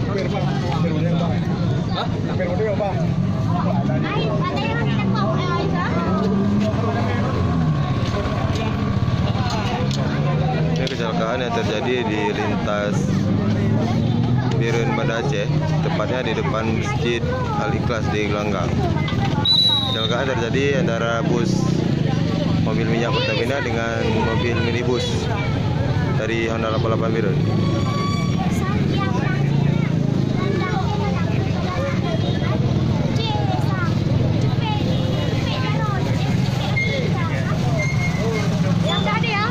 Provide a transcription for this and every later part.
Hampir bang, hampir model bang. Hah? Hampir model bang. Ada yang ditembak oleh Aisyah. Ini kecelakaan yang terjadi di lintas Birun Banda Aceh, tepatnya di depan Masjid Al-Ikhlas di Gelanggang. Kecelakaan terjadi antara bus mobil minyak Pertamina dengan mobil minibus dari Honda 88 Birun. Yang tadi ya,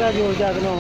Radio Jagno.